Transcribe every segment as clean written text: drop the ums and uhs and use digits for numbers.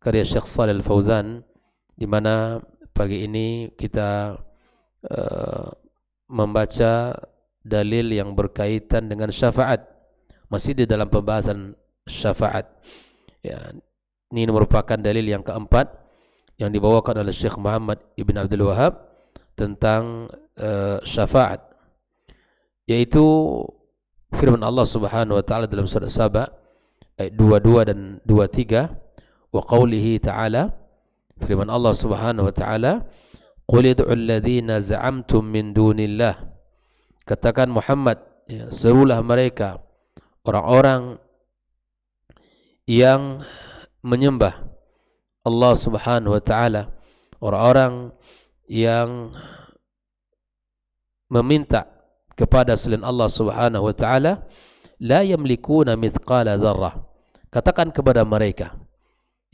karya Syekh Shalih Al-Fauzan, di mana pagi ini kita membaca dalil yang berkaitan dengan syafaat. Masih di dalam pembahasan syafaat. Ya, ini merupakan dalil yang keempat yang dibawakan oleh Syekh Muhammad Ibn Abdul Wahab tentang syafaat, yaitu firman Allah Subhanahu wa taala dalam surah Saba ayat 22 dan 23, wa qawlihi ta'ala, firman Allah Subhanahu wa taala, qul ud'u alladhina za'amtum min dunillah, katakan Muhammad, ya, serulah mereka orang-orang yang menyembah Allah Subhanahu wa taala, orang-orang yang meminta kepada selain Allah Subhanahu wa taala, la yamlikuna mithqala dzarrah. Katakan kepada mereka,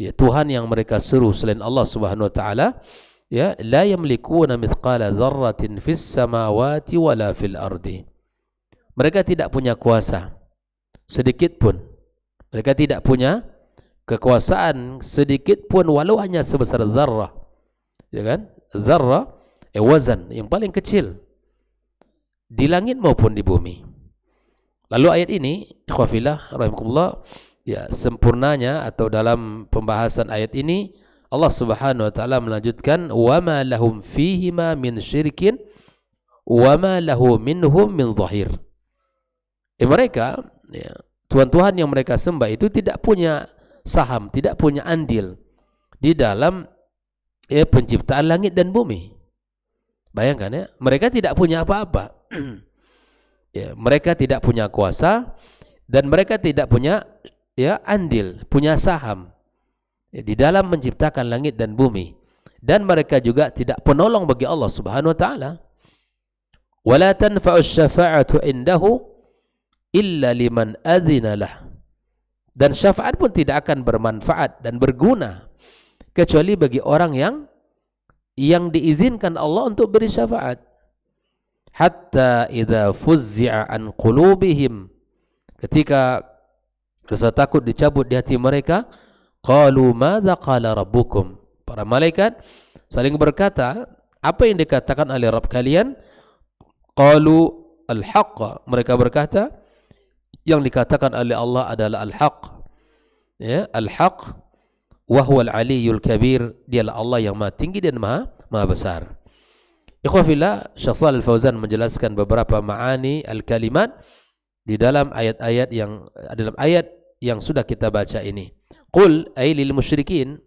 ya, Tuhan yang mereka seru selain Allah Subhanahu wa taala, ya, la yamlikuna mithqala dzarratin fis samawati wala fil ardi. Mereka tidak punya kuasa sedikit pun. Mereka tidak punya kekuasaan sedikit pun, walau hanya sebesar zarrah. Ya kan? Zarrah, wazan yang paling kecil di langit maupun di bumi. Lalu ayat ini, ikhwafillah rahimakumullah, ya, sempurnanya atau dalam pembahasan ayat ini Allah Subhanahu wa taala melanjutkan, wa ma lahum fihima min syirkin wa ma lahu minhum min zahir. Mereka, ya, Tuhan-Tuhan yang mereka sembah itu tidak punya saham, tidak punya andil di dalam, ya, penciptaan langit dan bumi. Bayangkan, ya, mereka tidak punya apa-apa. Ya, mereka tidak punya kuasa dan mereka tidak punya, ya, andil, punya saham, ya, di dalam menciptakan langit dan bumi, dan mereka juga tidak penolong bagi Allah Subhanahu wa taala. Wala tanfa'u syafa'atu indahu illa liman adzina lah. Dan syafaat pun tidak akan bermanfaat dan berguna kecuali bagi orang yang diizinkan Allah untuk beri syafaat. Hatta idza fuzzi'a an qulubihim, ketika rasa takut dicabut di hati mereka, qalu madza qala rabbukum, para malaikat saling berkata, apa yang dikatakan oleh Rabb kalian? Qalu al-haqq, mereka berkata, yang dikatakan oleh Allah adalah al-haq, ya, al-haq wa huwa al-aliyyul kabir, dialah Allah yang maha tinggi dan maha besar. Ikhwafillah, Syekh Shalih Al-Fauzan menjelaskan beberapa ma'ani al-kalimat di dalam ayat-ayat yang sudah kita baca ini. Qul ay lil musyrikin,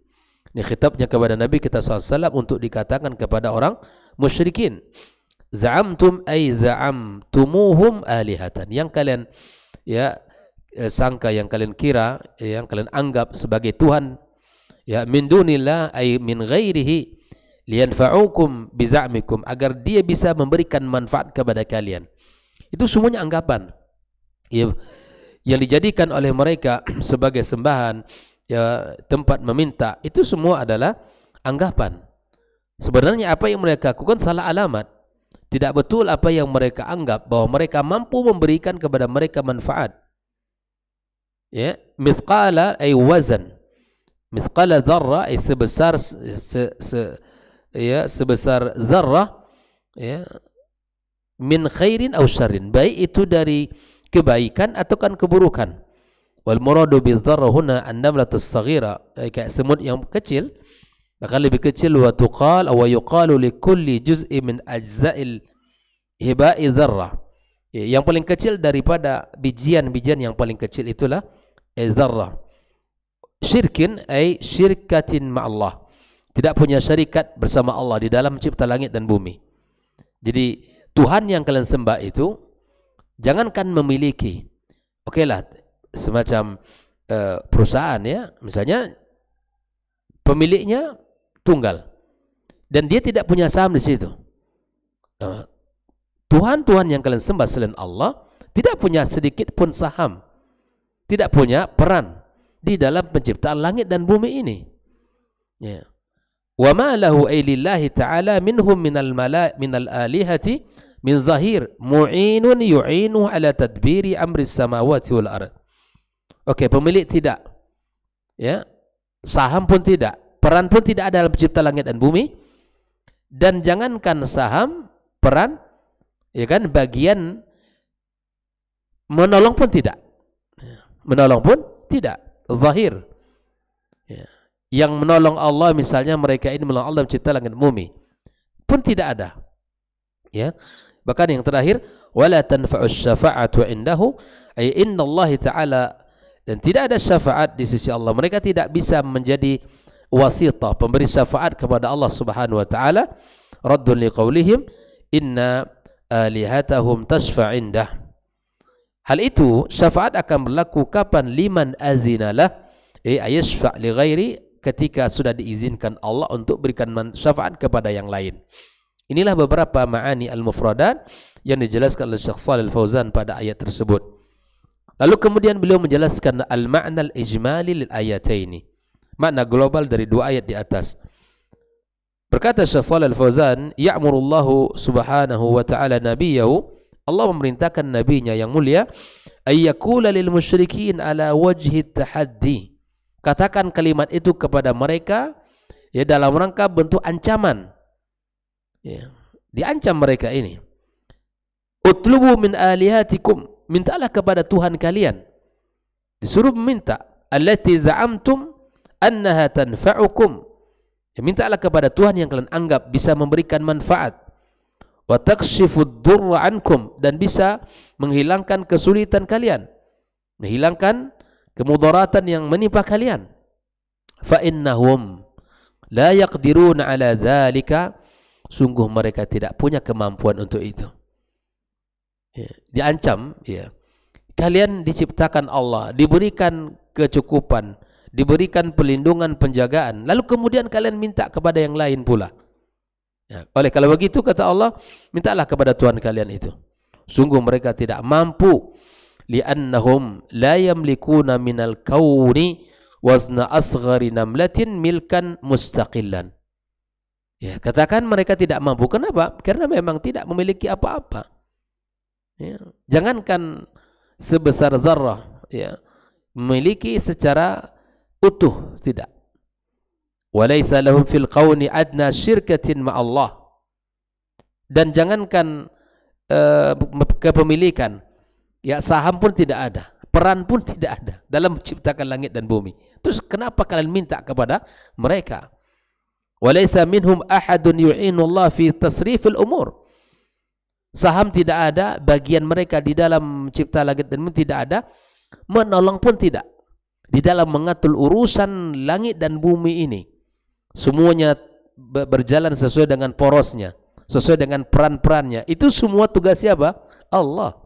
ini khitabnya kepada Nabi kita SAW untuk dikatakan kepada orang musyrikin. Za'amtum ay za'amtumuhum alihatan, yang kalian, ya, sangka, yang kalian kira, yang kalian anggap sebagai Tuhan, ya, min dunillah ay min ghairihi liyanfa'ukum biza'mikum, agar dia bisa memberikan manfaat kepada kalian. Itu semuanya anggapan, ya, yang dijadikan oleh mereka sebagai sembahan, ya, tempat meminta. Itu semua adalah anggapan. Sebenarnya apa yang mereka lakukan salah alamat. Tidak betul apa yang mereka anggap bahwa mereka mampu memberikan kepada mereka manfaat. Ya, mithqala ay wazan, mithqala dzarra ay sebesar sebesar zarrah, ya, min khairin aw syarrin, baik itu dari kebaikan ataukah keburukan. Wal muradu bil dzarra huna an-namlatus saghira, kayak semut yang kecil, bahkan lebih kecil. Wa tuqal aw yuqalu li kulli juz'in min ajza'il hiba'i dzarrah, yang paling kecil daripada bijian-bijian yang paling kecil itulah dzarrah. Syirkin ay syirkatin ma'allah, tidak punya syarikat bersama Allah di dalam mencipta langit dan bumi. Jadi Tuhan yang kalian sembah itu, jangankan memiliki, okeylah, semacam perusahaan, ya, misalnya pemiliknya tunggal dan dia tidak punya saham di situ. Tuhan-Tuhan yang kalian sembah selain Allah tidak punya sedikit pun saham, tidak punya peran di dalam penciptaan langit dan bumi ini. Ya. Wa ma lahu ay lillahi ta'ala minhum minal alihati min zahir mu'inun yu'inu ala tadbiri amri samawati wal ard. Okey, pemilik tidak, ya, saham pun tidak, peran pun tidak ada dalam pencipta langit dan bumi. Dan jangankan saham, peran, ya kan, bagian menolong pun tidak. Menolong pun tidak. Zahir. Ya. Yang menolong Allah, misalnya mereka ini menolong Allah mencipta langit dan bumi, pun tidak ada. Ya. Bahkan yang terakhir, wala tanfa'us syafa'atu indahu, ay inna Allah ta'ala, dan tidak ada syafaat di sisi Allah. Mereka tidak bisa menjadi wasitah, pemberi syafaat kepada Allah Subhanahu wa taala. Raddun liqaulihim inna alihatahum tashfa' indah. Hal itu syafaat akan berlaku kapan? Liman azinalah, ayashfa' li ghairi, ketika sudah diizinkan Allah untuk berikan syafaat kepada yang lain. Inilah beberapa ma'ani al-mufradat yang dijelaskan oleh Syekh Shalih Al-Fauzan pada ayat tersebut. Lalu kemudian beliau menjelaskan al-ma'na al-ijmali lil ayataini, makna global dari dua ayat di atas. Berkata Syekh Shalih Al-Fauzan, ya'murullahu subhanahu wa ta'ala nabiyahu, Allah memerintahkan nabinya yang mulia, ayyakula lil musyrikin ala wajhi tahaddi, katakan kalimat itu kepada mereka, ya, dalam rangka bentuk ancaman. Ya, diancam mereka ini. Utlubu min alihatikum, mintalah kepada Tuhan kalian. Disuruh meminta, allati za'amtum annaha tanfa'ukum, ya, mintalah kepada Tuhan yang kalian anggap bisa memberikan manfaat. Wa takshifud durra ankum, dan bisa menghilangkan kesulitan kalian, menghilangkan kemudaratan yang menimpa kalian. Fa innahum la yaqdiruna ala dzalika, sungguh mereka tidak punya kemampuan untuk itu. Ya, diancam, ya. Kalian diciptakan Allah, diberikan kecukupan, diberikan pelindungan, penjagaan, lalu kemudian kalian minta kepada yang lain pula. Ya, oleh kalau begitu kata Allah, mintalah kepada Tuhan kalian itu. Sungguh mereka tidak mampu, li'annahum la yamlikuna minal kauni wazna asghari namlatin milkan mustaqillan. Ya, katakan mereka tidak mampu. Kenapa? Karena memang tidak memiliki apa-apa. Ya, jangankan sebesar zarrah, ya, memiliki secara utuh, tidak. Walaysa lahum fil kauni adna syirkatin ma'allah. Dan jangankan kepemilikan, ya, saham pun tidak ada, peran pun tidak ada dalam menciptakan langit dan bumi. Terus kenapa kalian minta kepada mereka? Walaysa minhum ahadun yu'inu Allah fi tasrifil umur. Saham tidak ada, bagian mereka di dalam mencipta langit dan bumi tidak ada, menolong pun tidak di dalam mengatur urusan langit dan bumi ini. Semuanya berjalan sesuai dengan porosnya, sesuai dengan peran-perannya. Itu semua tugas siapa? Allah.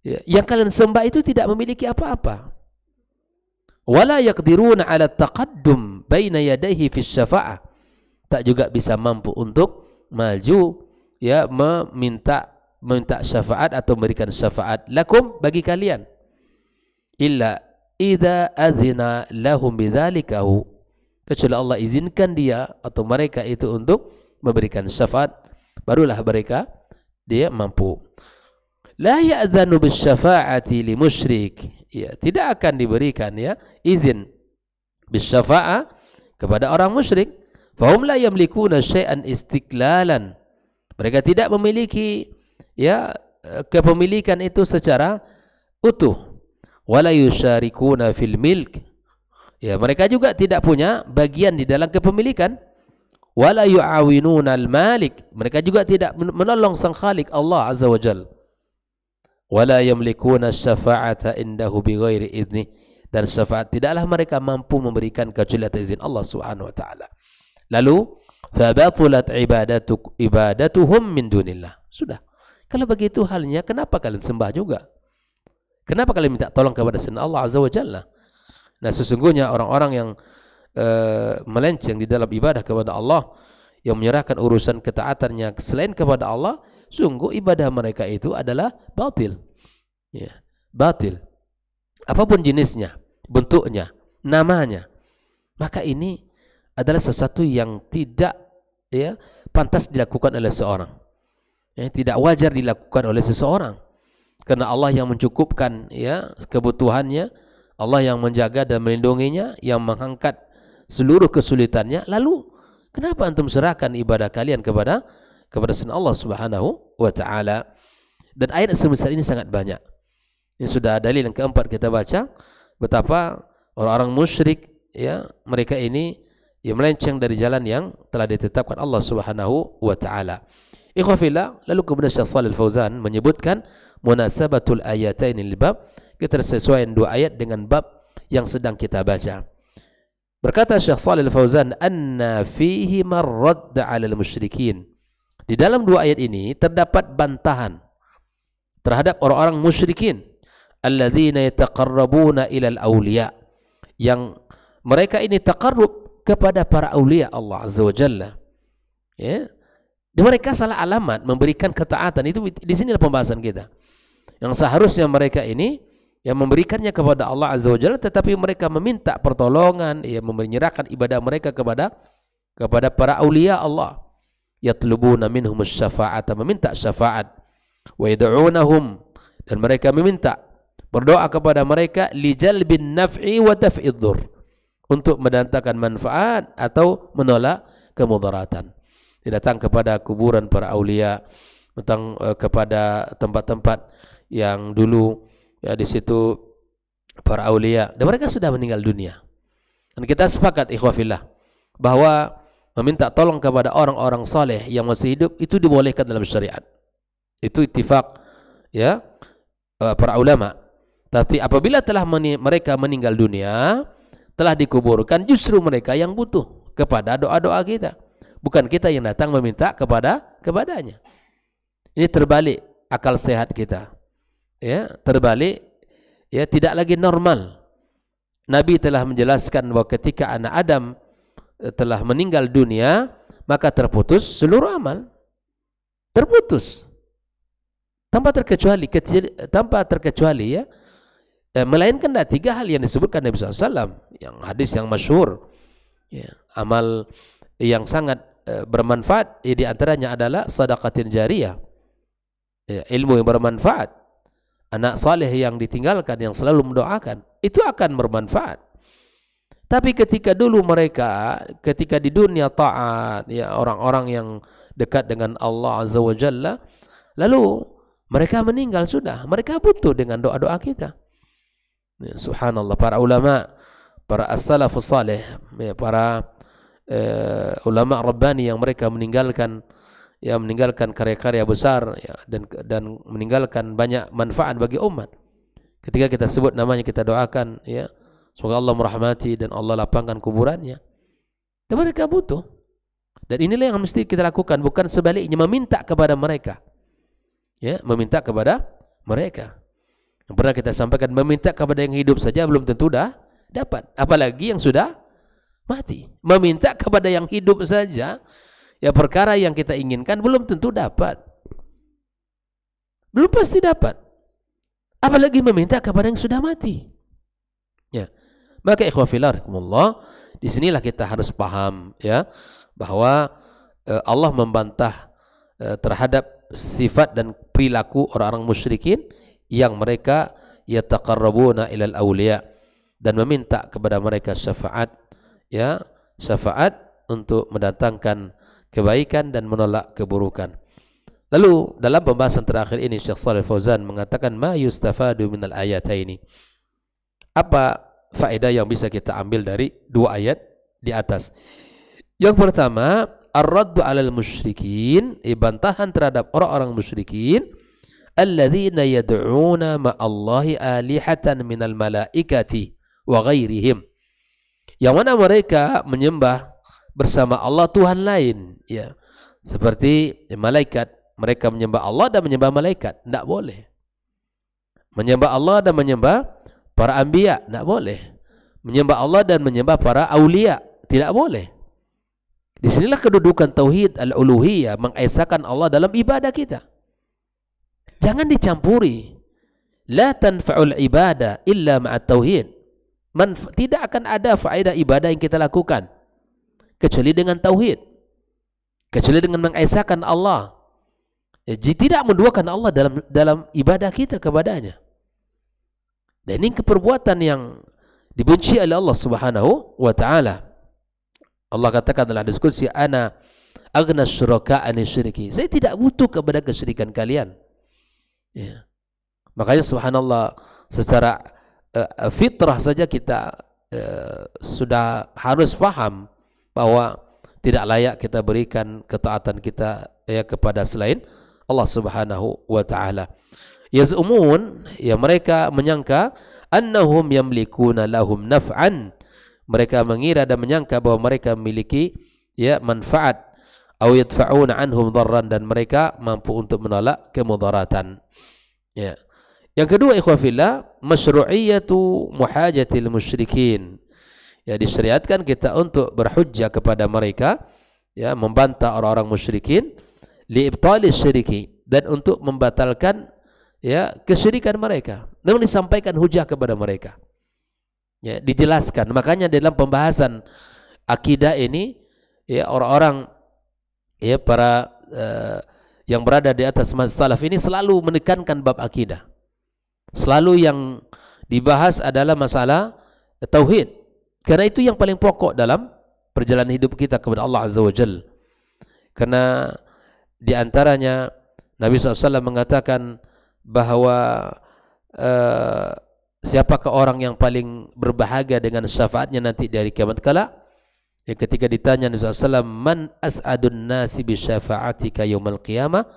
Ya, yang kalian sembah itu tidak memiliki apa-apa. Wala yaqdiruna ala taqaddum baina yadayhi fi syafa'ah, tak juga bisa mampu untuk maju, ya, meminta syafaat atau memberikan syafaat lakum, bagi kalian, illa idza azina lahum bidzalikahu, kecuali Allah izinkan dia atau mereka itu untuk memberikan syafaat, barulah mereka dia mampu. La ya'dzanu bisyafa'ati li musyrik, ya, tidak akan diberikan, ya, izin bisyafa'ah kepada orang musyrik. Fahum la yamlikuna syai'an istiklalan, mereka tidak memiliki, ya, kepemilikan itu secara utuh. Wala yusyarikuna fil milk, ya, mereka juga tidak punya bagian di dalam kepemilikan. Wala yu'awinuna al malik, mereka juga tidak menolong sang khalik Allah azza wa jalla. Wala yamlikuna syafa'ata indahu bighairi idzni, dan syafaat tidaklah mereka mampu memberikan kecuali atas izin Allah Subhanahu wa taala. Lalu fabatulat ibadatuhum min dunillah. Sudah. Kalau begitu halnya, kenapa kalian sembah juga? Kenapa kalian minta tolong kepada selain Allah azza wa jalla? Nah, sesungguhnya orang-orang yang melenceng di dalam ibadah kepada Allah, yang menyerahkan urusan ketaatannya selain kepada Allah, sungguh ibadah mereka itu adalah batil. Ya, batil. Apapun jenisnya, bentuknya, namanya, maka ini adalah sesuatu yang tidak, ya, pantas dilakukan oleh seorang. Ya, tidak wajar dilakukan oleh seseorang. Karena Allah yang mencukupkan, ya, kebutuhannya, Allah yang menjaga dan melindunginya, yang mengangkat seluruh kesulitannya. Lalu kenapa antum serahkan ibadah kalian kepada selain Allah Subhanahu wa taala? Dan ayat semisal ini sangat banyak. Ini sudah dalil yang keempat kita baca betapa orang-orang musyrik, ya, mereka ini ya melenceng dari jalan yang telah ditetapkan Allah Subhanahu wa taala. Ikhwafillah, lalu kemudian Syekh Shalih Al-Fauzan menyebutkan munasabatul ayatain lil bab, ketersesuaian dua ayat dengan bab yang sedang kita baca. Berkata Syekh Shalih Al-Fauzan, anna fihi marradd 'alal musyrikin. Di dalam dua ayat ini terdapat bantahan terhadap orang-orang musyrikin, alladzina yataqarrabuna ilal awliya, yang mereka ini taqarrub kepada para aulia Allah Azza wa Jalla. Ya. Mereka salah alamat memberikan ketaatan. Itu di sinilah pembahasan kita. Yang seharusnya mereka ini yang memberikannya kepada Allah Azza wa Jalla, tetapi mereka meminta pertolongan, ya, menyerahkan ibadah mereka kepada para aulia Allah. Yatlubuna minhum syafa'ata, meminta syafaat. Wa yad'unahum, dan mereka meminta, berdoa kepada mereka, lijalbin naf'i wa daf'id dhur, untuk mendatangkan manfaat atau menolak kemudaratan. Datang kepada kuburan para aulia, datang kepada tempat-tempat yang dulu, ya, di situ para aulia, dan mereka sudah meninggal dunia. Dan kita sepakat ikhwafillah bahwa meminta tolong kepada orang-orang saleh yang masih hidup itu dibolehkan dalam syariat. Itu ittifaq, ya, para ulama. Tapi apabila telah mereka meninggal dunia, telah dikuburkan, justru mereka yang butuh kepada doa-doa kita, bukan kita yang datang meminta kepadanya. Ini terbalik akal sehat kita, ya, terbalik, ya, tidak lagi normal. Nabi telah menjelaskan bahwa ketika anak Adam telah meninggal dunia, maka terputus seluruh amal, terputus tanpa terkecuali, ya, melainkan ada tiga hal yang disebutkan Nabi SAW, yang hadis yang masyhur, ya, amal yang sangat bermanfaat, ya, di antaranya adalah sedekatin jariyah, ya, ilmu yang bermanfaat, anak saleh yang ditinggalkan yang selalu mendoakan, itu akan bermanfaat. Tapi ketika dulu mereka, ketika di dunia taat, ya, orang-orang yang dekat dengan Allah Azza wa Jalla, lalu mereka meninggal sudah, mereka butuh dengan doa-doa kita. Ya, subhanallah, para ulama, para as-salafus salih, ya, para ulama rabbani yang mereka meninggalkan karya-karya besar, ya, dan meninggalkan banyak manfaat bagi umat. Ketika kita sebut namanya, kita doakan, ya, semoga Allah merahmati dan Allah lapangkan kuburannya. Dan mereka butuh. Dan inilah yang mesti kita lakukan, bukan sebaliknya meminta kepada mereka. Ya, meminta kepada mereka. Yang pernah kita sampaikan, meminta kepada yang hidup saja belum tentu dah dapat, apalagi yang sudah mati. Meminta kepada yang hidup saja, ya, perkara yang kita inginkan belum tentu dapat, belum pasti dapat, apalagi meminta kepada yang sudah mati. Ya, maka ikhwafillah rahimakumullah, disinilah kita harus paham, ya, bahwa Allah membantah terhadap sifat dan perilaku orang-orang musyrikin yang mereka yataqarrabuna ilal awliya, dan meminta kepada mereka syafaat, ya, syafaat untuk mendatangkan kebaikan dan menolak keburukan. Lalu dalam pembahasan terakhir ini Syekh Shalih Al-Fauzan mengatakan, ma yustafadu minal ayataini, apa faedah yang bisa kita ambil dari dua ayat di atas. Yang pertama, ar-raddu 'alal musyrikin, bantahan terhadap orang-orang musyrikin, alladzina yad'una ma'allahi alihatan minal malaikati wa ghairihim, yang mana mereka menyembah bersama Allah Tuhan lain, ya, seperti malaikat. Mereka menyembah Allah dan menyembah malaikat, tidak boleh. Menyembah Allah dan menyembah para anbiya, tidak boleh. Menyembah Allah dan menyembah para aulia, tidak boleh. Disinilah kedudukan tauhid al-uluhiyah, mengesahkan Allah dalam ibadah kita. Jangan dicampuri. La tanfa'ul ibadah illa ma'at tauhid. Tidak akan ada faedah ibadah yang kita lakukan kecuali dengan tauhid, kecuali dengan mengesahkan Allah. Tidak menduakan Allah dalam ibadah kita kepadanya. Dan ini perbuatan yang dibenci oleh Allah Subhanahu wa taala. Allah katakan dalam hadis qudsi, ana aghna syuraka ani syirki. Saya tidak butuh kepada kesyirikan kalian. Ya. Makanya subhanallah, secara fitrah saja kita sudah harus paham bahwa tidak layak kita berikan ketaatan kita kepada selain Allah Subhanahu wa taala. Yaz'umun, ya mereka menyangka annahum yamlikuna lahum naf'an. Mereka mengira dan menyangka bahwa mereka memiliki manfaat, aw yadfa'una anhum dharran, dan mereka mampu untuk menolak kemudaratan. Ya. Yang kedua, ikhwah fillah, masyru'iyatu muhajatil musyrikin. Ya, disyariatkan kita untuk berhujjah kepada mereka, ya, membantah orang-orang musyrikin, liibtali syiriki, dan untuk membatalkan kesyirikan mereka. Memang disampaikan hujah kepada mereka. Ya, dijelaskan. Makanya dalam pembahasan akidah ini, orang-orang para yang berada di atas mazhab salaf ini selalu menekankan bab akidah. Selalu yang dibahas adalah masalah tauhid. Karena itu yang paling pokok dalam perjalanan hidup kita kepada Allah Azza wa Jalla. Karena di antaranya Nabi SAW mengatakan bahwa siapakah orang yang paling berbahagia dengan syafaatnya nanti di hari kiamat kala? Ya, ketika ditanya Nabi SAW, man as'adun nasi bi syafa'atika yaumal qiyamah?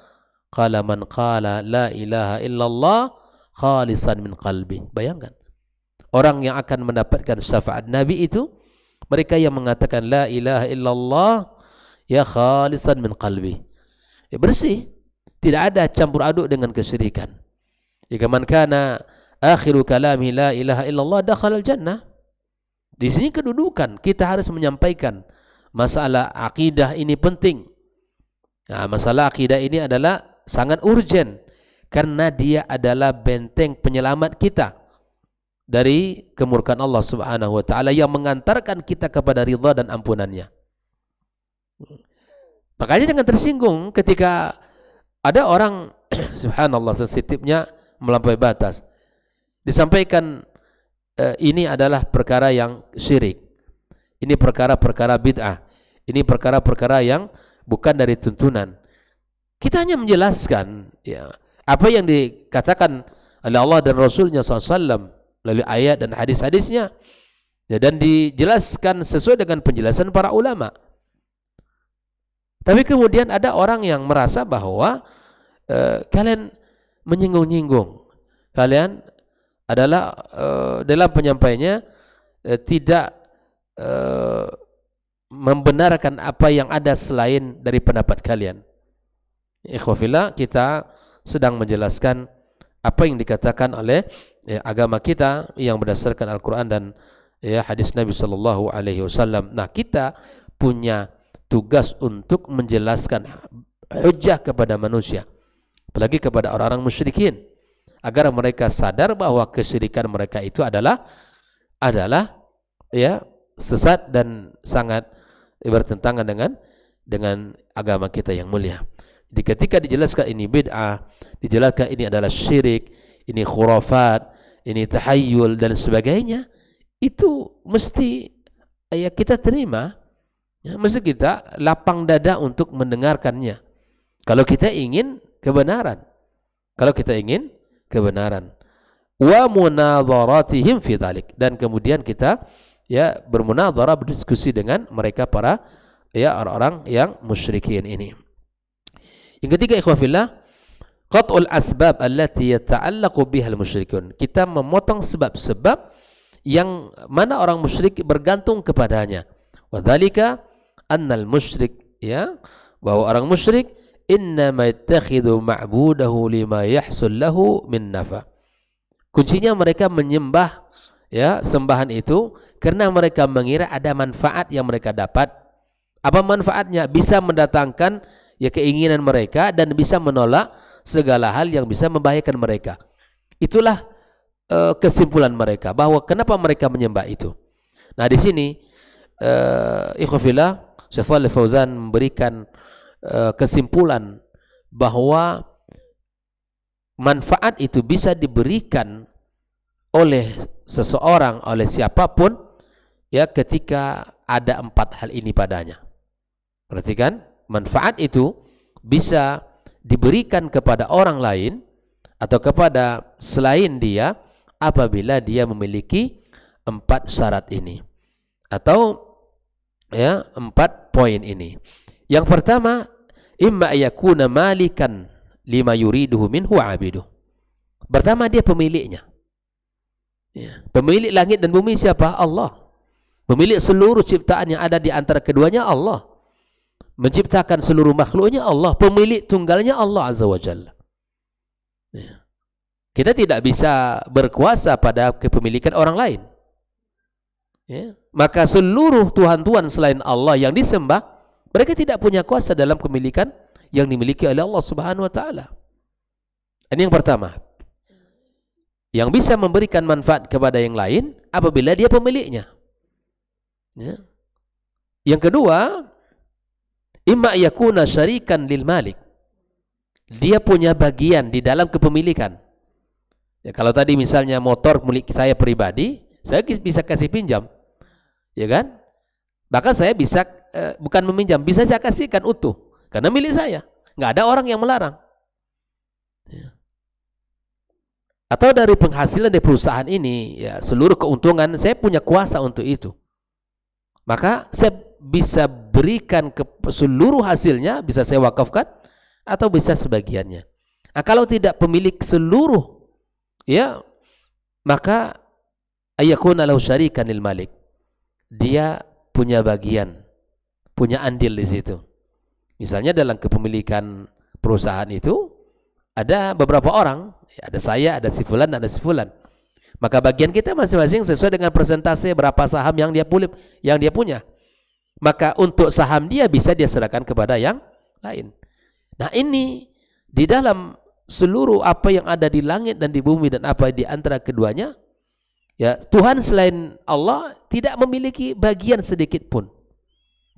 Qala man qala la ilaha illallah khalisan min qalbi. Bayangkan, orang yang akan mendapatkan syafaat Nabi itu mereka yang mengatakan la ilaha illallah ya khalisan min qalbi. Ya, bersih, tidak ada campur aduk dengan kesyirikan. Jika man kana akhiru kalami la ilaha illallah dakhala al-jannah. Di sini kedudukan kita harus menyampaikan masalah akidah ini penting. Nah, masalah akidah ini adalah sangat urgent karena dia adalah benteng penyelamat kita dari kemurkaan Allah Subhanahu wa taala yang mengantarkan kita kepada ridha dan ampunannya. Makanya jangan tersinggung ketika ada orang subhanallah sensitifnya melampaui batas. Disampaikan ini adalah perkara yang syirik. Ini perkara-perkara bid'ah. Ini perkara-perkara yang bukan dari tuntunan. Kita hanya menjelaskan apa yang dikatakan oleh Allah dan Rasulnya SAW melalui ayat dan hadis-hadisnya, dan dijelaskan sesuai dengan penjelasan para ulama. Tapi kemudian ada orang yang merasa bahwa kalian menyinggung-nyinggung, kalian adalah dalam penyampaiannya tidak membenarkan apa yang ada selain dari pendapat kalian. Ikhwafillah, kita sedang menjelaskan apa yang dikatakan oleh agama kita yang berdasarkan Al-Quran dan hadis Nabi Sallallahu Alaihi Wasallam. Nah, kita punya tugas untuk menjelaskan hujjah kepada manusia, apalagi kepada orang-orang musyrikin, agar mereka sadar bahwa kesyirikan mereka itu adalah sesat dan sangat bertentangan dengan agama kita yang mulia. Jadi ketika dijelaskan ini bid'ah, dijelaskan ini adalah syirik, ini khurafat, ini tahayyul dan sebagainya, itu mesti kita terima, mesti kita lapang dada untuk mendengarkannya. Kalau kita ingin kebenaran, wa munadharatihim fi dzalik, dan kemudian kita bermunadharah, berdiskusi dengan mereka para orang-orang yang musyrikin ini. Yang ketiga, ikhwah fillah, qat'ul asbab allati yata'allaqu biha al-musyrikun. Kita memotong sebab-sebab yang mana orang musyrik bergantung kepadanya. Wa dzalika annal musyrik, bahwa orang musyrik innama yattakhidhu ma'budahu lima yahsul lahu min nafa. Kuncinya mereka menyembah sembahan itu karena mereka mengira ada manfaat yang mereka dapat. Apa manfaatnya? Bisa mendatangkan keinginan mereka dan bisa menolak segala hal yang bisa membahayakan mereka. Itulah kesimpulan mereka, bahwa kenapa mereka menyembah itu. Nah, di sini ikhwafillah, Syekh Shalih Fauzan memberikan kesimpulan bahwa manfaat itu bisa diberikan oleh seseorang, oleh siapapun, ya, ketika ada 4 hal ini padanya. Perhatikan, manfaat itu bisa diberikan kepada orang lain atau kepada selain dia apabila dia memiliki 4 syarat ini atau ya 4 poin ini. Yang pertama, imma yakuna malikan lima yuriduhu minhu abiduh. Pertama, dia pemiliknya. Ya. Pemilik langit dan bumi siapa? Allah. Pemilik seluruh ciptaan yang ada di antara keduanya Allah. Menciptakan seluruh makhluknya Allah. Pemilik tunggalnya Allah Azza wa Jalla. Ya. Kita tidak bisa berkuasa pada kepemilikan orang lain. Ya. Maka seluruh Tuhan-Tuhan selain Allah yang disembah, mereka tidak punya kuasa dalam kepemilikan yang dimiliki oleh Allah Subhanahu wa Ta'ala. Ini yang pertama. Yang bisa memberikan manfaat kepada yang lain apabila dia pemiliknya. Ya. Yang kedua, imma yakuna syarikan lil malik. Dia punya bagian di dalam kepemilikan. Ya, kalau tadi misalnya motor milik saya pribadi, saya bisa kasih pinjam. Ya kan? Bahkan saya bisa bukan meminjam, bisa saya kasihkan utuh karena milik saya. Nggak ada orang yang melarang. Ya. Atau dari penghasilan dari perusahaan ini, ya, seluruh keuntungan saya punya kuasa untuk itu. Maka saya bisa berikan ke seluruh hasilnya, bisa saya wakafkan atau bisa sebagiannya. Nah, kalau tidak pemilik seluruh, ya, maka ayakuna lahu syarikan lil malik. Dia punya bagian, punya andil di situ. Misalnya dalam kepemilikan perusahaan itu ada beberapa orang, ada saya, ada si fulan, ada si fulan. Maka bagian kita masing-masing sesuai dengan persentase berapa saham yang dia punya. Maka untuk saham dia bisa dia serahkan kepada yang lain. Nah, ini di dalam seluruh apa yang ada di langit dan di bumi dan apa di antara keduanya, ya, Tuhan selain Allah tidak memiliki bagian sedikit pun.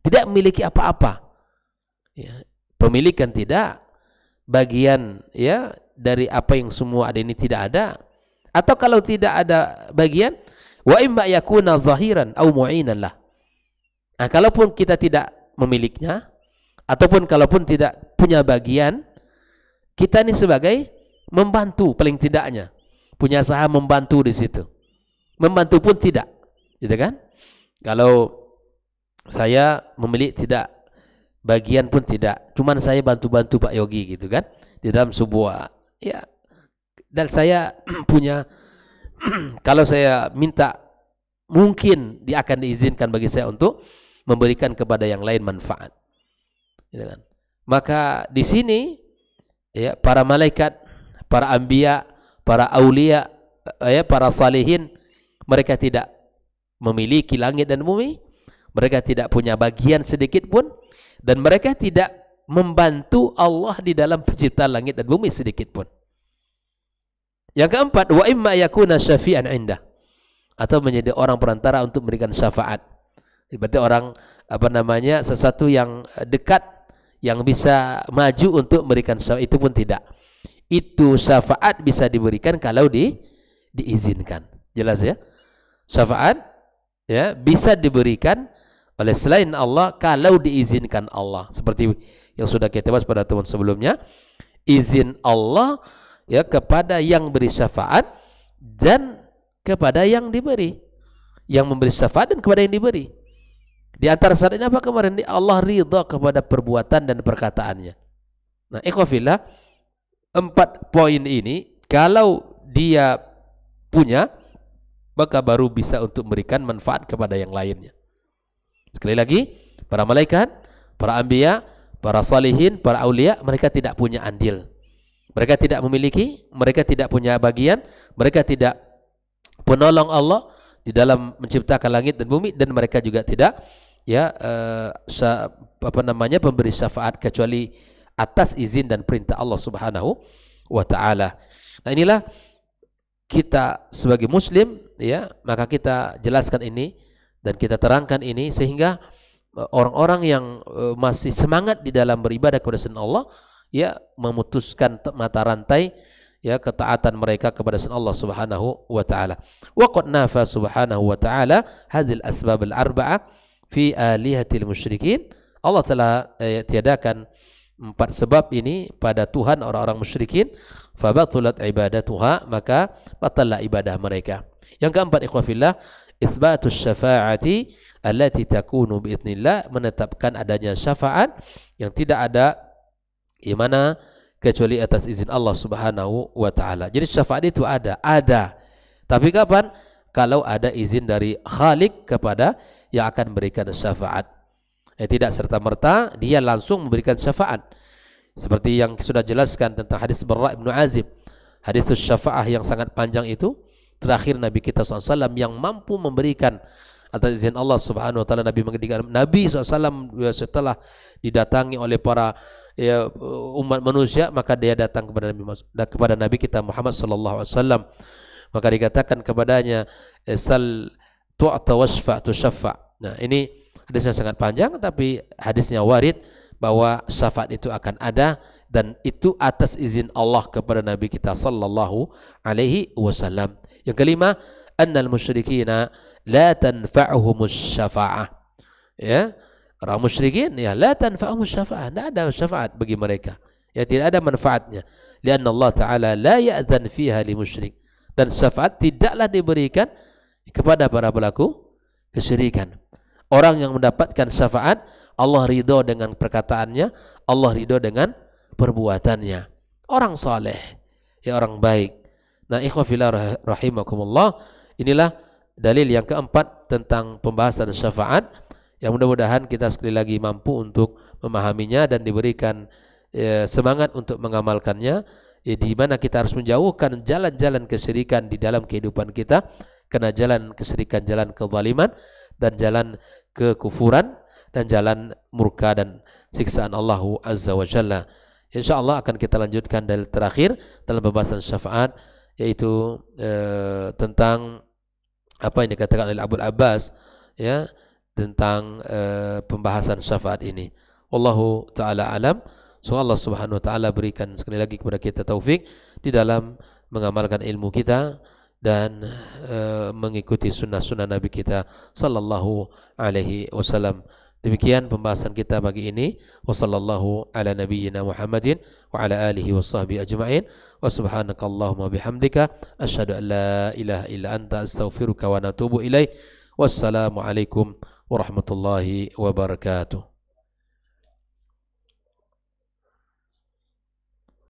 Tidak memiliki apa-apa. Ya, pemilikan tidak, bagian, ya, dari apa yang semua ada ini tidak ada. Atau kalau tidak ada bagian, wa imma yakuna zahiran au mu'inan lah. Nah, kalaupun kita tidak memilikinya ataupun kalaupun tidak punya bagian, kita ini sebagai membantu paling tidaknya. Punya saham membantu di situ. Membantu pun tidak, gitu kan? Kalau saya memiliki tidak, bagian pun tidak, cuman saya bantu-bantu Pak Yogi, gitu kan? Di dalam sebuah, ya, dan saya punya kalau saya minta, mungkin dia akan diizinkan bagi saya untuk memberikan kepada yang lain manfaat, gitu kan? Maka di sini, ya, para malaikat, para anbiya, para aulia, ya, para salihin, mereka tidak memiliki langit dan bumi, mereka tidak punya bagian sedikit pun, dan mereka tidak membantu Allah di dalam penciptaan langit dan bumi sedikit pun. Yang keempat, wa imma yakuna syafi'an indah, atau menjadi orang perantara untuk memberikan syafaat. Berarti orang, sesuatu yang dekat yang bisa maju untuk memberikan syafaat, itu pun tidak. Itu syafaat bisa diberikan kalau diizinkan. Jelas ya? Syafaat, ya, bisa diberikan oleh selain Allah kalau diizinkan Allah. Seperti yang sudah kita bahas pada teman sebelumnya, izin Allah, ya, kepada yang beri syafaat dan kepada yang diberi. Yang memberi syafaat dan kepada yang diberi. Di antara syarat ini apa kemarin? Allah ridha kepada perbuatan dan perkataannya. Nah, ikhwafillah, 4 poin ini kalau dia punya, maka baru bisa untuk memberikan manfaat kepada yang lainnya. Sekali lagi, para malaikat, para anbiya, para salihin, para aulia, mereka tidak punya andil. Mereka tidak memiliki, mereka tidak punya bagian, mereka tidak penolong Allah di dalam menciptakan langit dan bumi, dan mereka juga tidak, ya, pemberi syafaat kecuali atas izin dan perintah Allah Subhanahu wa Ta'ala. Nah, inilah kita sebagai muslim, ya, maka kita jelaskan ini dan kita terangkan ini sehingga orang-orang yang masih semangat di dalam beribadah kepada selain Allah, ya, memutuskan mata rantai, ya ketaatan mereka kepada Allah Subhanahu wa taala. Wa qad nafa subhanahu wa taala hadhil asbab al-arba'ah fi alihatil musyrikin. Allah telah tiadakan 4 sebab ini pada Tuhan orang-orang musyrikin, fabatulat ibadatuha, maka batallah ibadah mereka. Yang keempat, ikhwah fillah, itsbatus syafa'ati allati takunu biidznillah, menetapkan adanya syafaat yang tidak ada di mana kecuali atas izin Allah Subhanahu wa taala. Jadi syafaat itu ada. Tapi kapan? Kalau ada izin dari Khalik kepada yang akan memberikan syafaat. Tidak serta-merta dia langsung memberikan syafaat. Seperti yang sudah jelaskan tentang hadis Barra' bin Azib. Hadis syafaat yang sangat panjang itu, terakhir Nabi kita SAW yang mampu memberikan atas izin Allah Subhanahu wa taala. Nabi SAW setelah didatangi oleh para umat manusia, maka dia datang kepada Nabi kita Muhammad sallallahu alaihi wasallam, maka dikatakan kepadanya, sal tu'ta wasfa tushaffa. Nah, ini hadisnya sangat panjang, tapi hadisnya warid bahwa syafaat itu akan ada, dan itu atas izin Allah kepada Nabi kita sallallahu alaihi wasallam. Yang kelima, annal musyrikina la tanfa'uhumus syafa'ah. Ya, orang musyrikin ya la tanfa'uhum syafa'ah, tidak ada syafaat bagi mereka, ya tidak ada manfaatnya. Lianna Allah Ta'ala la ya'dzan fiha li musyrik, dan syafaat tidaklah diberikan kepada para pelaku kesyirikan. Orang yang mendapatkan syafaat, Allah ridho dengan perkataannya, Allah ridho dengan perbuatannya. Orang saleh, ya orang baik. Nah, ikhwah fillah rahimakumullah, inilah dalil yang keempat tentang pembahasan syafaat, yang mudah-mudahan kita sekali lagi mampu untuk memahaminya dan diberikan semangat untuk mengamalkannya, di mana kita harus menjauhkan jalan-jalan kesyirikan di dalam kehidupan kita, karena jalan kesyirikan, jalan kezaliman, dan jalan kekufuran, dan jalan murka dan siksaan Allah Azza wa Jalla. InsyaAllah akan kita lanjutkan dalil terakhir dalam pembahasan syafaat, yaitu tentang apa yang dikatakan oleh Abu Abbas, ya, tentang pembahasan syafaat ini. Wallahu ta'ala alam. So Allah Subhanahu wa taala berikan sekali lagi kepada kita taufik di dalam mengamalkan ilmu kita dan mengikuti sunnah-sunnah Nabi kita sallallahu alaihi wasallam. Demikian pembahasan kita pagi ini. Wassallallahu ala nabiyyina Muhammadin wa ala alihi washabbihi ajma'in. Wa subhanakallahumma bihamdika asyhadu an la ilaha illa anta astaghfiruka wa atubu ilaik. Wassalamu alaikum warahmatullahi wabarakatuh.